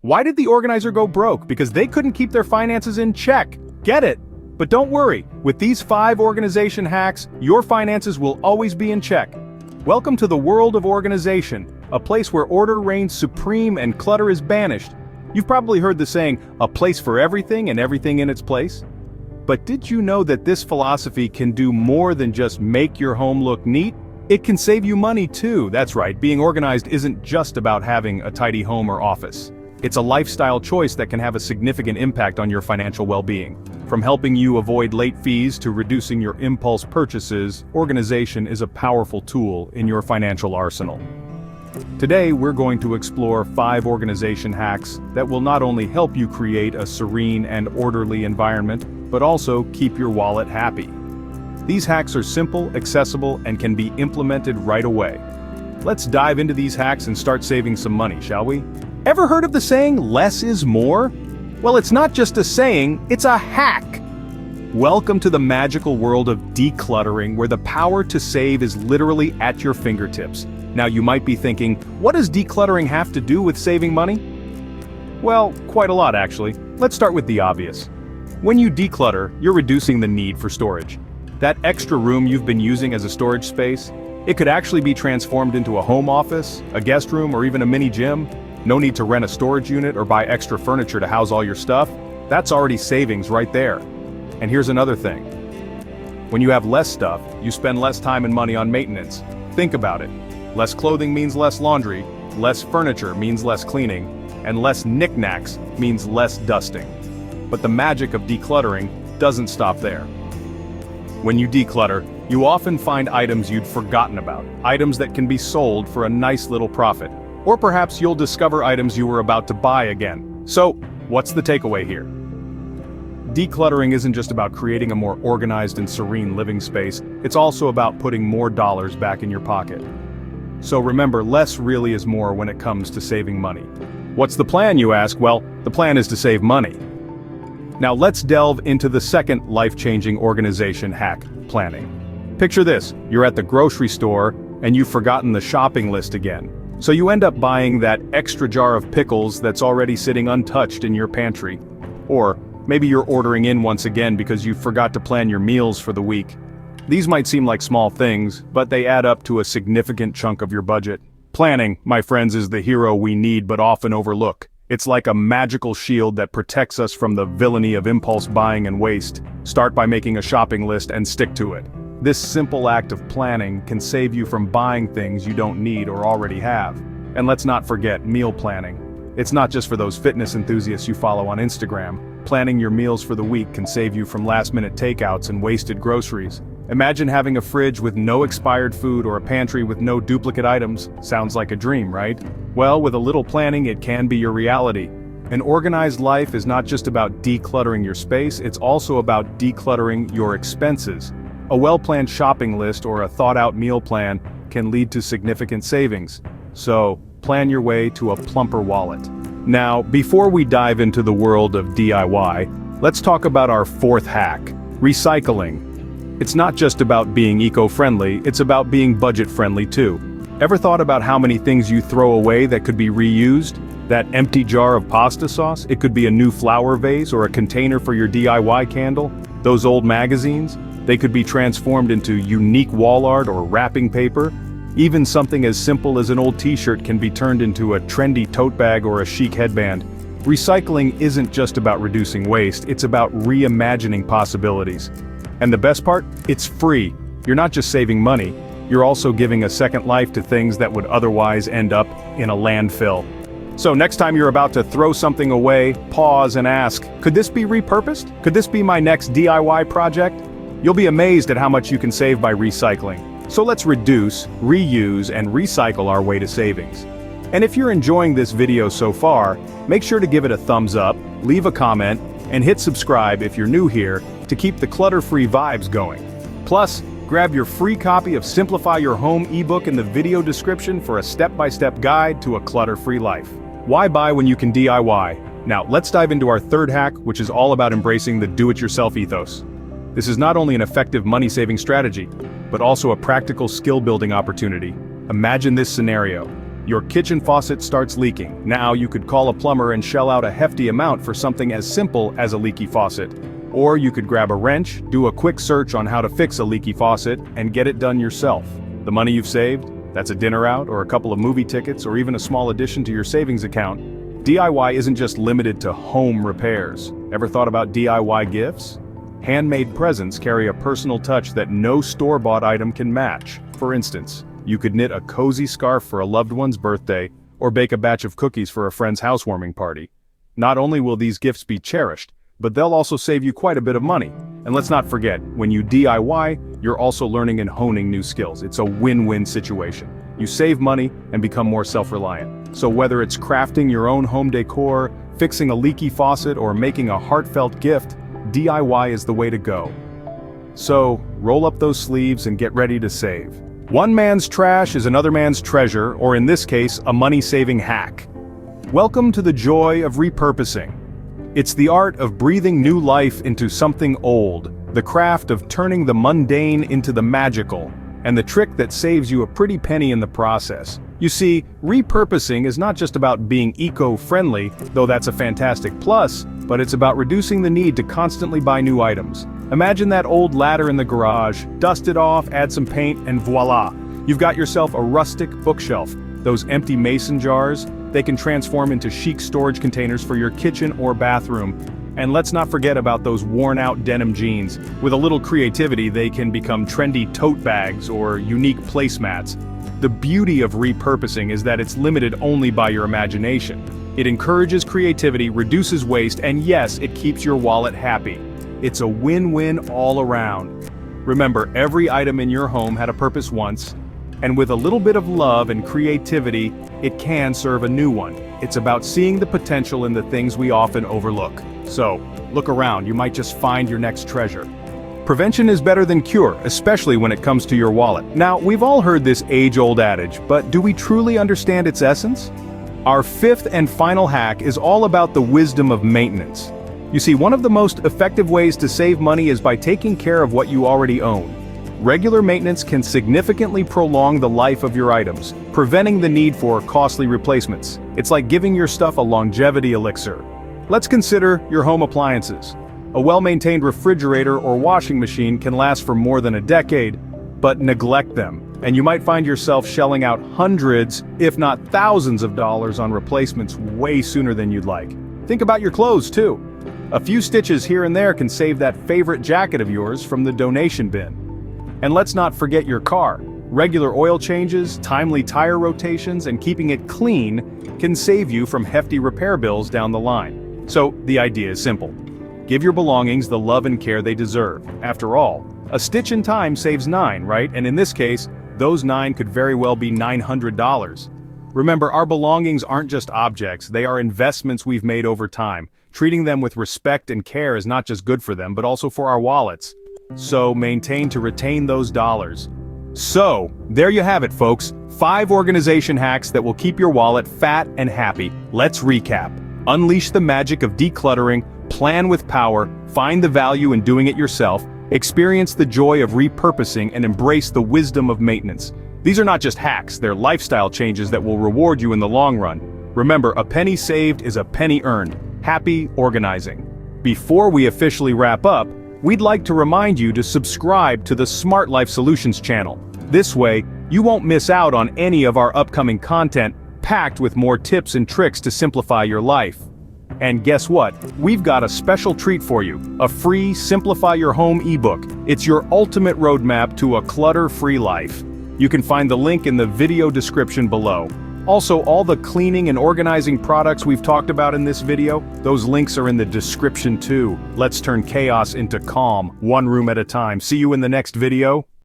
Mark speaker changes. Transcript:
Speaker 1: Why did the organizer go broke? Because they couldn't keep their finances in check. Get it? But don't worry, with these 5 organization hacks, your finances will always be in check. Welcome to the world of organization, a place where order reigns supreme and clutter is banished. You've probably heard the saying, a place for everything and everything in its place. But did you know that this philosophy can do more than just make your home look neat? It can save you money too. That's right, being organized isn't just about having a tidy home or office. It's a lifestyle choice that can have a significant impact on your financial well-being. From helping you avoid late fees to reducing your impulse purchases, organization is a powerful tool in your financial arsenal. Today, we're going to explore 5 organization hacks that will not only help you create a serene and orderly environment, but also keep your wallet happy. These hacks are simple, accessible, and can be implemented right away. Let's dive into these hacks and start saving some money, shall we? Ever heard of the saying, less is more? Well, it's not just a saying, it's a hack. Welcome to the magical world of decluttering, where the power to save is literally at your fingertips. Now you might be thinking, what does decluttering have to do with saving money? Well, quite a lot actually. Let's start with the obvious. When you declutter, you're reducing the need for storage. That extra room you've been using as a storage space, it could actually be transformed into a home office, a guest room, or even a mini gym. No need to rent a storage unit or buy extra furniture to house all your stuff. That's already savings right there. And here's another thing. When you have less stuff, you spend less time and money on maintenance. Think about it. Less clothing means less laundry, less furniture means less cleaning, and less knickknacks means less dusting. But the magic of decluttering doesn't stop there. When you declutter, you often find items you'd forgotten about, items that can be sold for a nice little profit. Or perhaps you'll discover items you were about to buy again. So, what's the takeaway here? Decluttering isn't just about creating a more organized and serene living space, it's also about putting more dollars back in your pocket. So remember, less really is more when it comes to saving money. What's the plan, you ask? Well, the plan is to save money. Now let's delve into the second life-changing organization hack, planning. Picture this, you're at the grocery store and you've forgotten the shopping list again. So you end up buying that extra jar of pickles that's already sitting untouched in your pantry. Or maybe you're ordering in once again because you forgot to plan your meals for the week. These might seem like small things, but they add up to a significant chunk of your budget. Planning, my friends, is the hero we need but often overlook. It's like a magical shield that protects us from the villainy of impulse buying and waste. Start by making a shopping list and stick to it. This simple act of planning can save you from buying things you don't need or already have. And let's not forget meal planning. It's not just for those fitness enthusiasts you follow on Instagram. Planning your meals for the week can save you from last-minute takeouts and wasted groceries. Imagine having a fridge with no expired food or a pantry with no duplicate items. Sounds like a dream, right? Well, with a little planning, it can be your reality. An organized life is not just about decluttering your space, it's also about decluttering your expenses. A well-planned shopping list or a thought-out meal plan can lead to significant savings. So, plan your way to a plumper wallet. Now, before we dive into the world of DIY, let's talk about our 4th hack, recycling. It's not just about being eco-friendly, it's about being budget-friendly too. Ever thought about how many things you throw away that could be reused? That empty jar of pasta sauce? It could be a new flower vase or a container for your DIY candle. Those old magazines? They could be transformed into unique wall art or wrapping paper. Even something as simple as an old t-shirt can be turned into a trendy tote bag or a chic headband. Recycling isn't just about reducing waste, it's about reimagining possibilities. And the best part? It's free. You're not just saving money, you're also giving a second life to things that would otherwise end up in a landfill. So next time you're about to throw something away, pause and ask, could this be repurposed? Could this be my next DIY project? You'll be amazed at how much you can save by recycling. So let's reduce, reuse, and recycle our way to savings. And if you're enjoying this video so far, make sure to give it a thumbs up, leave a comment, and hit subscribe if you're new here to keep the clutter-free vibes going. Plus, grab your free copy of Simplify Your Home ebook in the video description for a step-by-step guide to a clutter-free life. Why buy when you can DIY? Now, let's dive into our 3rd hack, which is all about embracing the do-it-yourself ethos. This is not only an effective money-saving strategy, but also a practical skill-building opportunity. Imagine this scenario. Your kitchen faucet starts leaking. Now you could call a plumber and shell out a hefty amount for something as simple as a leaky faucet. Or you could grab a wrench, do a quick search on how to fix a leaky faucet, and get it done yourself. The money you've saved, that's a dinner out or a couple of movie tickets or even a small addition to your savings account. DIY isn't just limited to home repairs. Ever thought about DIY gifts? Handmade presents carry a personal touch that no store-bought item can match. For instance, you could knit a cozy scarf for a loved one's birthday or bake a batch of cookies for a friend's housewarming party. Not only will these gifts be cherished, but they'll also save you quite a bit of money. And let's not forget, when you DIY, you're also learning and honing new skills. It's a win-win situation. You save money and become more self-reliant. So whether it's crafting your own home decor, fixing a leaky faucet, or making a heartfelt gift, DIY is the way to go. So, roll up those sleeves and get ready to save. One man's trash is another man's treasure, or in this case, a money-saving hack. Welcome to the joy of repurposing. It's the art of breathing new life into something old, the craft of turning the mundane into the magical, and the trick that saves you a pretty penny in the process. You see, repurposing is not just about being eco-friendly, though that's a fantastic plus, but it's about reducing the need to constantly buy new items. Imagine that old ladder in the garage, dust it off, add some paint, and voila! You've got yourself a rustic bookshelf. Those empty mason jars, they can transform into chic storage containers for your kitchen or bathroom. And let's not forget about those worn-out denim jeans. With a little creativity, they can become trendy tote bags or unique placemats. The beauty of repurposing is that it's limited only by your imagination. It encourages creativity, reduces waste, and yes, it keeps your wallet happy. It's a win-win all around. Remember, every item in your home had a purpose once, and with a little bit of love and creativity, it can serve a new one. It's about seeing the potential in the things we often overlook. So, look around, you might just find your next treasure. Prevention is better than cure, especially when it comes to your wallet. Now, we've all heard this age-old adage, but do we truly understand its essence? Our fifth and final hack is all about the wisdom of maintenance. You see, one of the most effective ways to save money is by taking care of what you already own. Regular maintenance can significantly prolong the life of your items, preventing the need for costly replacements. It's like giving your stuff a longevity elixir. Let's consider your home appliances. A well-maintained refrigerator or washing machine can last for more than a decade, but neglect them, and you might find yourself shelling out hundreds, if not thousands of dollars on replacements way sooner than you'd like. Think about your clothes, too. A few stitches here and there can save that favorite jacket of yours from the donation bin. And let's not forget your car. Regular oil changes, timely tire rotations, and keeping it clean can save you from hefty repair bills down the line. So, the idea is simple. Give your belongings the love and care they deserve. After all, a stitch in time saves 9, right? And in this case, those 9 could very well be $900. Remember, our belongings aren't just objects, they are investments we've made over time. Treating them with respect and care is not just good for them, but also for our wallets. So, maintain to retain those dollars. So, there you have it, folks. 5 organization hacks that will keep your wallet fat and happy. Let's recap. Unleash the magic of decluttering, plan with power, find the value in doing it yourself, experience the joy of repurposing, and embrace the wisdom of maintenance. These are not just hacks, they're lifestyle changes that will reward you in the long run. Remember, a penny saved is a penny earned. Happy organizing. Before we officially wrap up, we'd like to remind you to subscribe to the SmartLife Solutions channel. This way, you won't miss out on any of our upcoming content, packed with more tips and tricks to simplify your life. And guess what? We've got a special treat for you, a free Simplify Your Home ebook. It's your ultimate roadmap to a clutter-free life. You can find the link in the video description below. Also, all the cleaning and organizing products we've talked about in this video, those links are in the description too. Let's turn chaos into calm, one room at a time. See you in the next video.